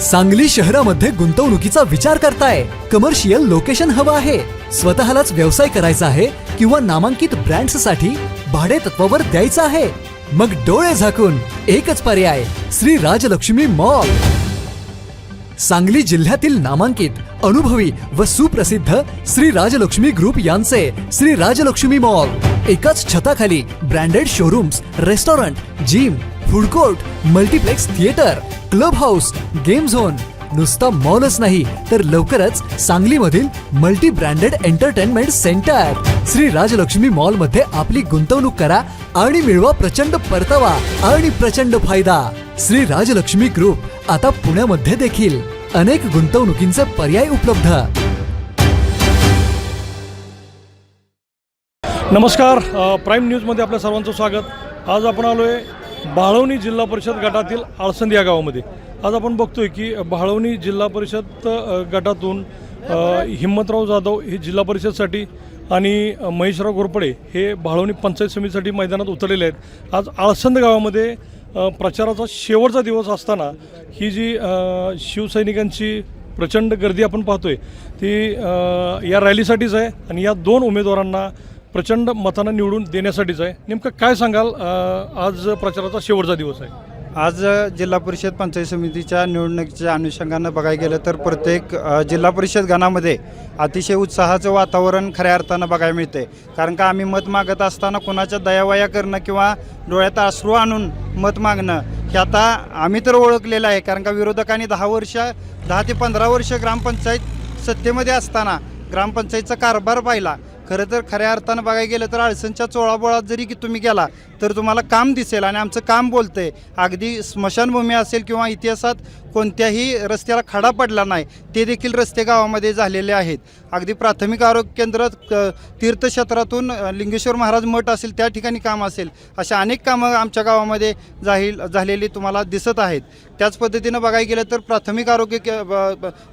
सांगली शहरामध्ये गुंतवणुकीचा विचार करताय? कमर्शियल लोकेशन हवं आहे, स्वतःलाच व्यवसाय करायचा आहे किंवा नामांकित ब्रँड्स साठी भाडे तत्वावर द्यायचं आहे? मग डोळे झाकून एकच पर्याय, श्री राजलक्ष्मी मॉल. सांगली जिल्ह्यातील नामांकित, अनुभवी व सुप्रसिद्ध श्री राजलक्ष्मी ग्रुप यांचे श्री राजलक्ष्मी मॉल. एकाच छताखाली branded showrooms, restaurant, gym, food court, multiplex theatre, club house, game zone. नुसता मॉलच नाही तर लवकरच सांगलीमधील multi branded entertainment centre. Shri Rajlakshmi mall मध्ये आपली गुंतवणूक करा आणि मिळवा प्रचंड परतावा आणि प्रचंड फायदा. श्री राजलक्ष्मी ग्रुप आता पुण्यामध्ये देखील. अनेक गुंतवणुकींचे पर्याय उपलब्ध. नमस्कार, प्राईम न्यूजमध्ये आपल्या सर्वांचं स्वागत. आज आपण आलोय भाळवणी जिल्हा परिषद गटातील आळसंद या गावामध्ये. आज आपण बघतोय की भाळवणी जिल्हा परिषद गटातून हिम्मतराव जाधव हे जिल्हा परिषदसाठी आणि महेशराव घोरपडे हे भाळवणी पंचायत समितीसाठी मैदानात उतरलेले आहेत. आज आळसंद गावामध्ये प्रचाराचा शेवटचा दिवस असताना ही जी शिवसैनिकांची प्रचंड गर्दी आपण पाहतोय ती या रॅलीसाठीच आहे आणि या दोन उमेदवारांना प्रचंड मतानं निवडून देण्यासाठीच आहे. नेमकं काय सांगाल? आज प्रचाराचा शेवटचा दिवस आहे. आज जिल्हा परिषद पंचायत समितीच्या निवडणुकीच्या अनुषंगानं बघायला गेलं तर प्रत्येक जिल्हा परिषद गणामध्ये अतिशय उत्साहाचं वातावरण खऱ्या अर्थानं बघायला मिळते. कारण का आम्ही मत मागत असताना कोणाच्या दयावया करणं किंवा डोळ्यात अश्रू आणून मत मागणं हे आता आम्ही तर ओळखलेलं आहे. कारण का विरोधकांनी 10 ते 15 वर्ष ग्रामपंचायत सत्तेमध्ये असताना ग्रामपंचायतचा कारभार पाहिला. खरं तर खऱ्या अर्थानं बघायला गेलं तर आळसंदच्या चोळाबोळात जरी की तुम्ही गेला तर तुम्हाला काम दिसेल आणि आमचं काम बोलतंय. अगदी स्मशानभूमी असेल किंवा इतिहासात कोणत्याही रस्त्याला खडा पडला नाही ते देखील रस्ते गावामध्ये झालेले आहेत. अगदी प्राथमिक आरोग्य केंद्र, तीर्थक्षेत्रातून लिंगेश्वर महाराज मठ असेल त्या ठिकाणी काम असेल, अशा अनेक कामं आमच्या गावामध्ये झालेली तुम्हाला दिसत आहेत. त्याच पद्धतीनं बघायला गेलं तर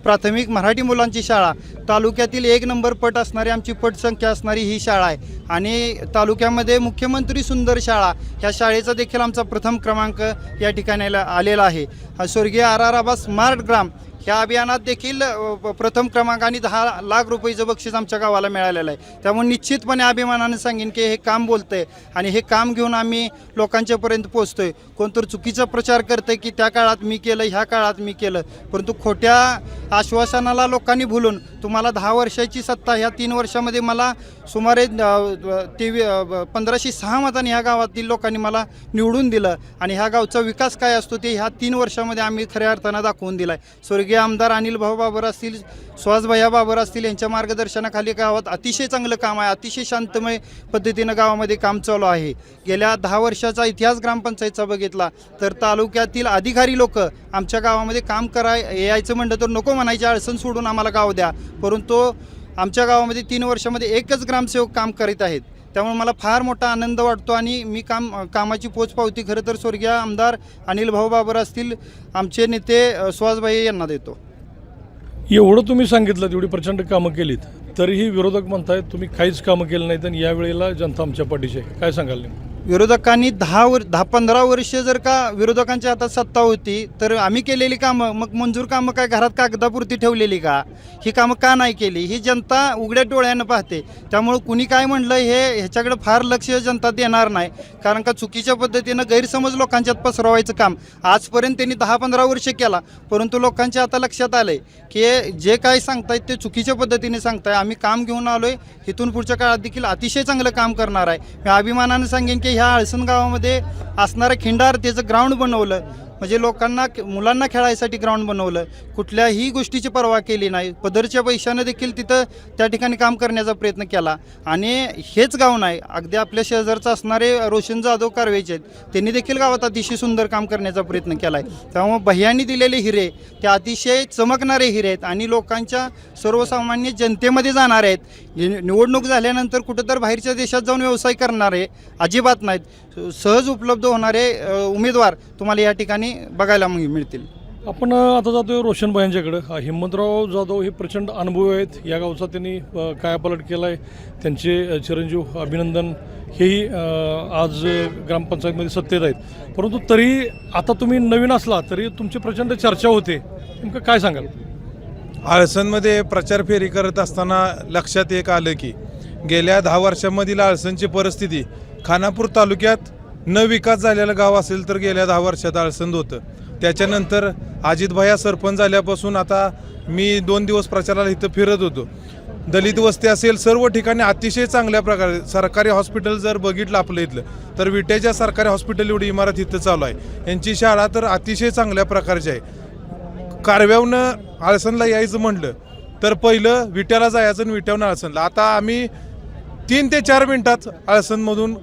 प्राथमिक मराठी मुलांची शाळा, तालुक्यातील 1 नंबर पट असणारी आमची पटसंख्या असणारी ही शाळा आहे आणि तालुक्यामध्ये मुख्यमंत्री सुंदर शाळा ह्या शाळेचा देखील आमचा प्रथम क्रमांक या ठिकाणी आलेला आहे. स्वर्गीय RR आबा स्मार्ट ग्राम ह्या अभियानात देखील प्रथम क्रमांक आणि 10 लाख रुपयेचं बक्षीस आमच्या गावाला मिळालेलं आहे. त्यामुळे निश्चितपणे अभिमानाने सांगेन की हे काम बोलतंय आणि हे काम घेऊन आम्ही लोकांच्यापर्यंत पोहोचतोय. कोणतर चुकीचा प्रचार करतंय की त्या काळात मी केलं, ह्या काळात मी केलं, परंतु खोट्या आश्वासनाला लोकांनी भुलून तुम्हाला 10 वर्षाची सत्ता ह्या 3 वर्षामध्ये मला सुमारे 1506 मतांनी ह्या गावातील लोकांनी मला निवडून दिलं आणि ह्या गावचा विकास काय असतो ते ह्या 3 वर्षामध्ये आम्ही खऱ्या अर्थानं दाखवून दिला आहे. स्वर्गीय आमदार अनिल भाऊ बाबर असतील, सुहासभैया बाबर असतील यांच्या मार्गदर्शनाखाली गावात अतिशय चांगलं काम आहे. अतिशय शांतमय पद्धतीनं गावामध्ये काम चालू आहे. गेल्या 10 वर्षाचा इतिहास ग्रामपंचायतचा बघितला तर तालुक्यातील अधिकारी लोक आमच्या गावामध्ये काम यायचं म्हणलं तर नको म्हणायचे, आळसंद सोडून आम्हाला गाव द्या, परंतु आमच्या गावामध्ये 3 वर्षामध्ये एकच ग्रामसेवक काम करीत आहेत. त्यामुळे मला फार मोठा आनंद वाटतो आणि मी कामाची पोचपावती खरं तर स्वर्गीय आमदार अनिल भाऊ बाबर असतील, आमचे नेते सुहासभाई यांना देतो. एवढं तुम्ही सांगितलं, तेवढी प्रचंड कामं केलीत, तरीही विरोधक म्हणतायत तुम्ही काहीच कामं केलं नाहीत आणि यावेळेला जनता आमच्या पाठीशी आहे. काय सांगाल नेमकं? विरोधकांनी 10-15 वर्ष जर का विरोधकांच्या हातात सत्ता होती तर आम्ही केलेली कामं, मग मंजूर कामं काय घरात कागदापुरती ठेवलेली का? ही कामं का नाही केली? ही जनता उघड्या डोळ्यानं पाहते. त्यामुळं कुणी काय म्हणलं ह्याच्याकडे फार लक्ष जनता देणार नाही. कारण का चुकीच्या पद्धतीनं गैरसमज लोकांच्यात पसरवायचं काम आजपर्यंत त्यांनी 10-15 वर्ष केला, परंतु लोकांच्या आता लक्षात आलंय की जे काय सांगतायत ते चुकीच्या पद्धतीने सांगताय. आम्ही काम घेऊन आलोय, इथून पुढच्या काळात देखील अतिशय चांगलं काम करणार आहे. मी अभिमानानं सांगेन की ह्या आळसंद गावामध्ये असणारं खिंडार त्याचं ग्राउंड बनवलं, म्हणजे मुलांना खेळायसाठी ग्राउंड बनवलं. कुठल्याही गोष्टीची पर्वा केली नाही. पदरच्या पैशानं देखील तिथं त्या ठिकाणी काम करण्याचा प्रयत्न केला आणि हेच गाव नाही, अगदी आपल्या शेजारचं असणारे रोशन जाधव कारवेचे आहेत, त्यांनी देखील गावात अतिशय सुंदर काम करण्याचा प्रयत्न केला आहे. त्यामुळे भैयांनी दिलेले हिरे ते अतिशय चमकणारे हिरे आहेत आणि लोकांच्या सर्वसामान्य जनतेमध्ये जाणार आहेत. निवडणूक झाल्यानंतर कुठं तर बाहेरच्या देशात जाऊन व्यवसाय करणारे अजिबात नाहीत. सहज उपलब्ध होणारे उमेदवार तुम्हाला या ठिकाणी बघायला मिळतील. आपण आता जातोय रोशनभाईंच्याकडं. हिम्मतराव जाधव हे प्रचंड अनुभवी आहेत. या गावचा त्यांनी कायापालट केला आहे. त्यांचे चिरंजीव अभिनंदन हेही आज ग्रामपंचायतमध्ये सत्तेत आहेत. परंतु तरी आता तुम्ही नवीन असला तरी तुमची प्रचंड चर्चा होते नेमकं काय सांगाल? आळसनमध्ये प्रचार फेरी करत असताना लक्षात एक आलं की गेल्या 10 वर्षांमधील आळसनची परिस्थिती, खानापूर तालुक्यात न विकास झालेलं गाव असेल तर गेल्या 10 वर्षात आळसंद होतं. त्याच्यानंतर अजितभाया सरपंच झाल्यापासून आता मी 2 दिवस प्रचाराला इथं फिरत होतो. दलित वस्ती असेल, सर्व ठिकाणी अतिशय चांगल्या प्रकारे सरकारी हॉस्पिटल जर बघितलं आपलं इथलं तर विट्याच्या सरकारी हॉस्पिटल एवढी इमारत इथं चालू आहे. यांची शाळा तर अतिशय चांगल्या प्रकारची आहे. कारव्यावनं आळसनला यायचं म्हटलं तर पहिलं विट्याला जायचं आणि विट्यावरून आळसनला. आता आम्ही 3 ते 4 मिनिटात आळसनमधून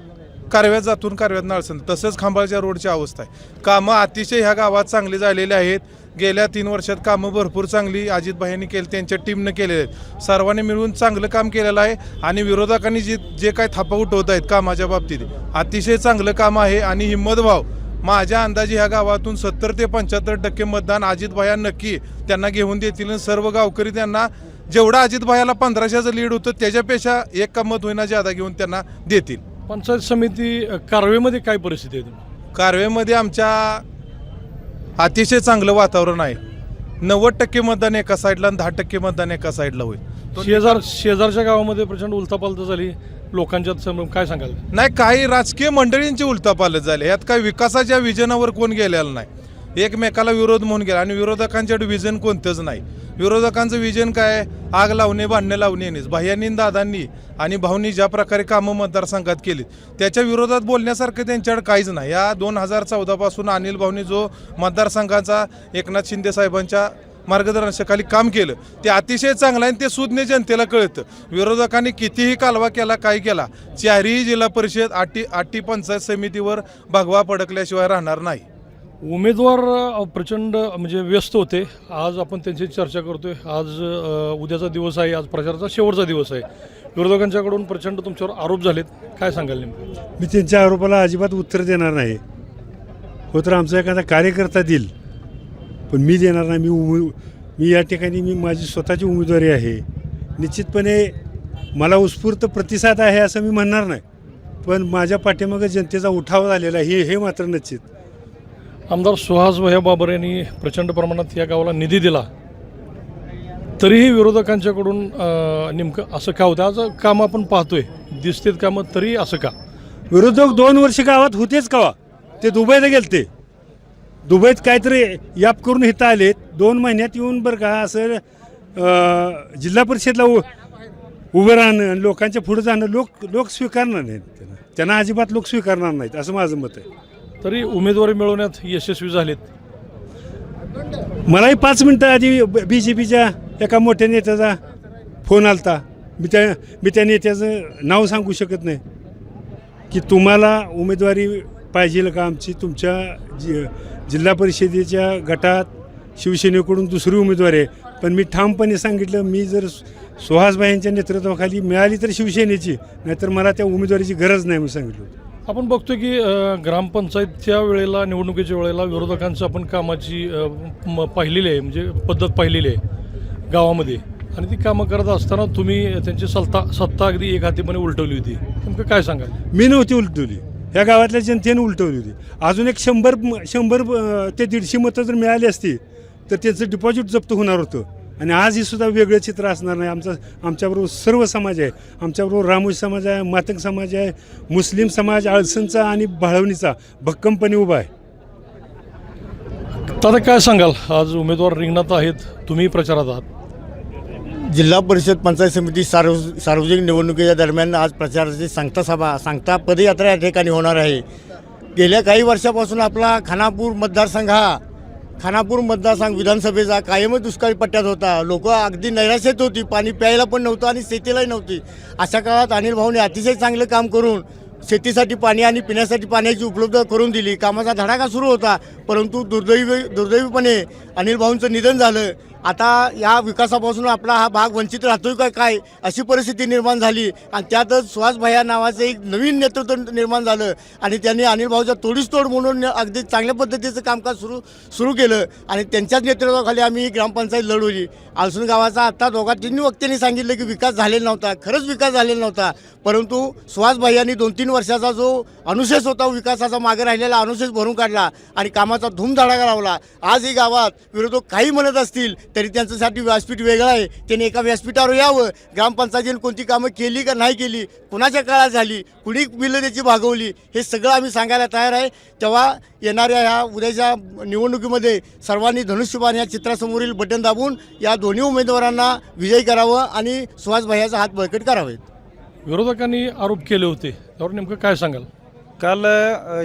कारव्यात जातून कारव्यातून आळसनला. तसंच खांबाळच्या रोडची अवस्था आहे. कामं अतिशय ह्या गावात चांगली झालेली आहेत. गेल्या 3 वर्षात कामं भरपूर चांगली अजितभाईंनी केली, त्यांच्या टीमनं केलेले आहेत. सर्वांनी मिळून चांगलं काम केलेलं आहे आणि विरोधकांनी जे काही थापा उठवत आहेत कामाच्या बाबतीत अतिशय चांगलं काम आहे. आणि हिंमतभाव माझ्या अंदाजे ह्या गावातून 70 ते 75% मतदान अजितभाया नक्की त्यांना घेऊन देतील. सर्व गावकरी त्यांना जेवढा अजितभायाला 1500चं लीड होतं त्याच्यापेक्षा 1 का मत होईना ज्यादा घेऊन त्यांना देतील. पंचायत समिती कारवेमध्ये काय परिस्थिती आहे तुम्ही? कारवेमध्ये आमच्या अतिशय चांगलं वातावरण आहे. 90% मतदान एका साईडला आणि 10% मतदान एका साईडला होईल. शेजारच्या गावामध्ये प्रचंड उलथापालथ झाली लोकांच्यात समोर, काय सांगाल? नाही, काही राजकीय मंडळींची उलथापालथ झाली. यात काही विकासाच्या विजनावर कोण गेलेलं नाही. एकमेकाला विरोध म्हणून गेला आणि विरोधकांच्याकडे विजन कोणतंच नाही. विरोधकांचं विजन काय? आग लावणे, भांडणे लावणे. भाह्यांनी दादांनी आणि भाऊंनी ज्या प्रकारे कामं मतदारसंघात केली त्याच्या विरोधात बोलण्यासारखं त्यांच्याकडे काहीच नाही. या 2014 पासून अनिल भाऊंनी जो मतदारसंघाचा एकनाथ शिंदे साहेबांच्या मार्गदर्शनाखाली काम केलं ते अतिशय चांगलं आहे आणि ते सुज्ञ जनतेला कळतं. विरोधकांनी कितीही कालवा केला, काय केला, 4ही जिल्हा परिषद आठी पंचायत समितीवर भगवा पडकल्याशिवाय राहणार नाही. उमेदवार प्रचंड म्हणजे व्यस्त होते. आज आपण त्यांची चर्चा करतोय. आज उद्याचा दिवस आहे, आज प्रचाराचा शेवटचा दिवस आहे. विरोधकांच्याकडून प्रचंड तुमच्यावर आरोप झालेत, काय सांगाल नेमकं? मी त्यांच्या आरोपाला अजिबात उत्तर देणार नाही. हो तर आमचा एखादा कार्यकर्ता देईल, पण मी देणार नाही. मी या ठिकाणी माझी स्वतःची उमेदवारी आहे. निश्चितपणे मला उत्स्फूर्त प्रतिसाद आहे असं मी म्हणणार नाही, पण माझ्या पाठीमागे जनतेचा उठाव झालेला आहे हे मात्र निश्चित. आमदार सुहास भैया बाबर यांनी प्रचंड प्रमाणात या गावाला निधी दिला, तरीही विरोधकांच्याकडून नेमकं असं का होतं? आज कामं आपण पाहतोय, दिसतेत कामं, तरी असं का? विरोधक 2 वर्ष गावात होतेच कवा? ते दुबईला गेलते. दुबईत काहीतरी याप करून इथं आलेत. 2 महिन्यात येऊन बरं का असं जिल्हा परिषदला उभं राहणं आणि लोकांच्या पुढे जाणं लोक स्वीकारणार नाहीत. त्यांना अजिबात लोक स्वीकारणार नाहीत असं माझं मत आहे. तरी उमेदवारी मिळवण्यात यशस्वी झालेत. मलाही 5 मिनटं आधी BJPच्या एका मोठ्या नेत्याचा फोन आलता. मी त्या नेत्याचं नाव सांगू शकत नाही की तुम्हाला उमेदवारी पाहिजे का आमची? तुमच्या जिल्हा परिषदेच्या गटात शिवसेनेकडून दुसरी उमेदवारी आहे. पण मी ठामपणे सांगितलं, मी जर सुहासभाईंच्या नेतृत्वाखाली मिळाली तर शिवसेनेची, नाहीतर मला त्या उमेदवारीची गरज नाही म्हणून सांगितलं. आपण बघतो की ग्रामपंचायतच्या वेळेला, निवडणुकीच्या वेळेला विरोधकांचं आपण कामाची पाहिलेली आहे, म्हणजे पद्धत पाहिलेली आहे गावामध्ये. आणि ती कामं करत असताना तुम्ही त्यांची सत्ता अगदी एक हातीपणे उलटवली होती. नेमकं काय सांगाल? मी नव्हती उलटवली, ह्या गावातल्या जनतेने उलटवली होती. अजून एक 100 ते 150 मतं जर मिळाली असती तर त्यांचं डिपॉझिट जप्त होणार होतं. आणि आज ही सुद्धा वेगळं चित्र असणार नाही. आमच्याबरोबर सर्व समाज आहे. आमच्याबरोबर रामोशी समाज आहे, मातंग समाज आहे, मुस्लिम समाज, आळसनचा आणि भाळवणीचा भक्कमपणे उभा आहे. आता काय सांगाल? आज उमेदवार रिंगणात आहेत, तुम्ही प्रचारात आहात. जिल्हा परिषद पंचायत समिती सार्वजनिक निवडणुकीच्या दरम्यान आज प्रचाराची सांगता पदयात्रा या ठिकाणी होणार आहे. गेल्या काही वर्षापासून आपला खानापूर मतदारसंघ विधानसभेचा कायमच दुष्काळी पट्ट्यात होता. लोक अगदी नैराश्यात होती, पाणी प्यायला पण नव्हतं आणि शेतीलाही नव्हती. अशा काळात अनिल भाऊने अतिशय चांगलं काम करून शेतीसाठी पाणी आणि पिण्यासाठी पाण्याची उपलब्ध करून दिली. कामाचा धडाका सुरू होता, परंतु दुर्दैवीपणे अनिल भाऊंचं निधन झालं आता या विकासापासून आपला हा भाग वंचित राहतोय का काय अशी परिस्थिती निर्माण झाली आणि त्यातच सुहास भैया नावाचं एक नवीन नेतृत्व निर्माण झालं आणि त्यांनी अनिल भाऊच्या तोडीस तोड म्हणून अगदी चांगल्या पद्धतीचं कामकाज सुरू केलं आणि त्यांच्याच नेतृत्वाखाली आम्ही ही ग्रामपंचायत लढवली. आळसून गावाचा आत्ता तिन्ही वक्त्यांनी सांगितलं की विकास झालेला नव्हता, खरंच विकास झालेला नव्हता, परंतु सुहास भैयांनी 2-3 वर्षाचा जो अनुशेष होता विकासाचा मागे राहिलेला अनुशेष भरून काढला आणि कामाचा धूमधडाका लावला. आज ही गावात विरोधक काही म्हणत असतील तरी त्यांच्यासाठी व्यासपीठ वेगळं आहे. त्यांनी एका व्यासपीठावर यावं, ग्रामपंचायतीने कोणती कामं केली का नाही केली, कुणाच्या काळात झाली, कुणी बिलं त्याची भागवली, हे सगळं आम्ही सांगायला तयार आहे. तेव्हा येणाऱ्या ह्या उद्याच्या निवडणुकीमध्ये सर्वांनी धनुष्यबाण या चित्रासमोरील बटन दाबून या दोन्ही उमेदवारांना विजयी करावं आणि सुहास भैयाचा हात बळकट करावेत. विरोधकांनी आरोप केले होते, त्यावर नेमकं काय सांगाल? काल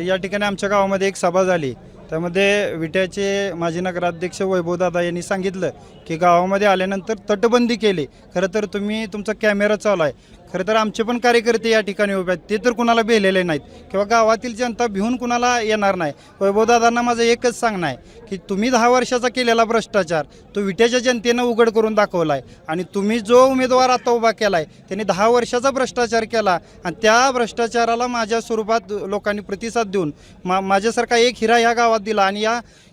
या ठिकाणी आमच्या गावामध्ये एक सभा झाली. त्यामध्ये विट्याचे माजी नगराध्यक्ष वैभवदादा यांनी सांगितलं की गावामध्ये आल्यानंतर तटबंदी केली. खरं तर तुम्ही तुमचा कॅमेरा चालू आहे, खरं तर आमचे पण कार्यकर्ते या ठिकाणी उभे आहेत, ते तर कुणाला भेलेले नाहीत किंवा गावातील जनता भिवून कुणाला येणार नाही. वैभवदादांना माझं एकच सांगणं आहे की तुम्ही 10 वर्षाचा केलेला भ्रष्टाचार तो विट्याच्या जनतेनं उघड करून दाखवला आहे आणि तुम्ही जो उमेदवार आता उभा केला आहे त्यांनी 10 वर्षाचा भ्रष्टाचार केला आणि त्या भ्रष्टाचाराला माझ्या स्वरूपात लोकांनी प्रतिसाद देऊन माझ्यासारखा एक हिरा ह्या गावात दिला आणि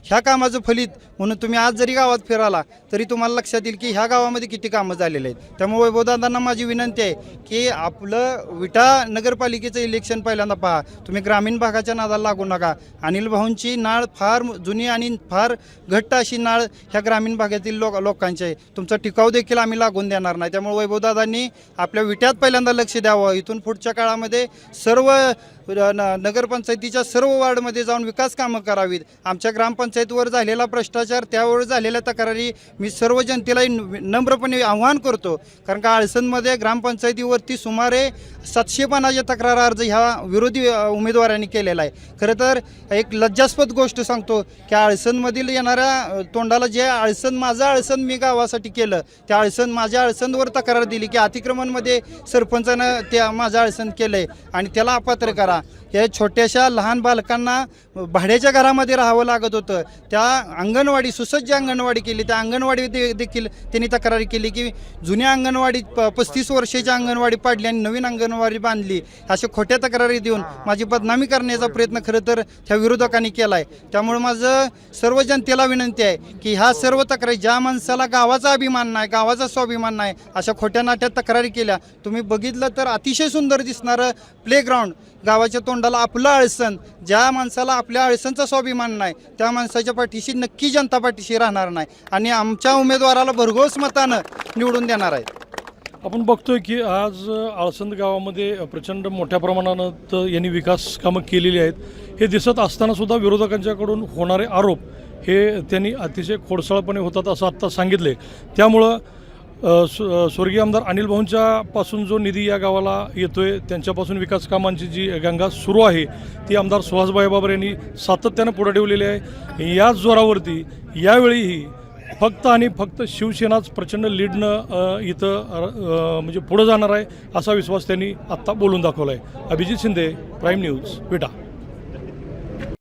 ह्या कामाचं फलित म्हणून तुम्ही आज जरी गावात फिराला तरी तुम्हाला लक्षात येईल की ह्या गावामध्ये किती कामं झालेले आहेत. त्यामुळे वैभवदादांना माझी विनंती आहे की आपलं विटा नगरपालिकेचं इलेक्शन पहिल्यांदा पहा, तुम्ही ग्रामीण भागाच्या नादाला लागू नका. अनिल भाऊंची नाळ फार जुनी आणि फार घट्ट अशी नाळ ह्या ग्रामीण भागातील लोकांची आहे. तुमचा टिकाव देखील आम्ही लागून देणार नाही. त्यामुळे वैभवदादांनी आपल्या विट्यात पहिल्यांदा लक्ष द्यावं. इथून पुढच्या काळामध्ये सर्व नगरपंचायतीच्या सर्व वार्डमध्ये जाऊन विकास कामं करावीत. आमच्या ग्रामपंचायतीवर झालेला भ्रष्टाचार, त्यावर झालेल्या तक्रारी मी सर्व जनतेला नम्रपणे आव्हान करतो. कारण का आळसनमध्ये ग्रामपंचायतीवरती सुमारे 750 तक्रार अर्ज ह्या विरोधी उमेदवारांनी केलेला आहे. खरं तर एक लज्जास्पद गोष्ट सांगतो की आळसनमधील येणाऱ्या तोंडाला जे माझं आळसन मी गावासाठी केलं त्या माझ्या आळसनवर तक्रार दिली की अतिक्रमणमध्ये सरपंचानं त्या माझं आळसन केलं आहे आणि त्याला अपात्र करा. या छोट्याशा लहान बालकांना भाड्याच्या घरामध्ये राहावं लागत होतं. त्या अंगणवाडी सुसज्ज अंगणवाडी केली, त्या अंगणवाडी देखील त्यांनी तक्रारी केली की जुन्या अंगणवाडी 35 वर्षाची अंगणवाडी पाडली आणि नवीन अंगणवाडी बांधली. अशा खोट्या तक्रारी देऊन माझी बदनामी करण्याचा प्रयत्न खरं तर ह्या विरोधकांनी केला आहे. त्यामुळे माझं सर्व जनतेला विनंती आहे की ह्या सर्व तक्रारी ज्या माणसाला गावाचा अभिमान नाही, गावाचा स्वाभिमान नाही, अशा खोट्या नाट्यात तक्रारी केल्या. तुम्ही बघितलं तर अतिशय सुंदर दिसणारं प्लेग्राऊंड, गावाच्या तोंडाला आपलं आळसन, ज्या माणसाला आपल्या आळसनचा स्वाभिमान नाही त्या माणसाच्या पाठीशी नक्की जनता पाठीशी राहणार नाही आणि आमच्या उमेदवाराला भरघोस मतानं निवडून देणार आहे. आपण बघतोय की आज आळसंद गावामध्ये प्रचंड मोठ्या प्रमाणात यांनी विकास कामं केलेली आहेत. हे दिसत असताना सुद्धा विरोधकांच्याकडून होणारे आरोप हे त्यांनी अतिशय खोडसाळपणे होतात असं आत्ता सांगितले. त्यामुळं स्वर्गीय आमदार अनिल भाऊंच्या पासून जो निधी या गावाला येतोय, त्यांच्यापासून विकास कामांची जी गंगा सुरू आहे ती आमदार सुहासभाई बाबर यांनी सातत्यानं पुढे ठेवलेली आहे. याच जोरावरती यावेळीही फक्त आणि फक्त शिवसेनाच प्रचंड लीडनं इथं म्हणजे पुढं जाणार आहे असा विश्वास त्यांनी आत्ता बोलून दाखवला आहे. अभिजित शिंदे, प्राईम न्यूज, विटा.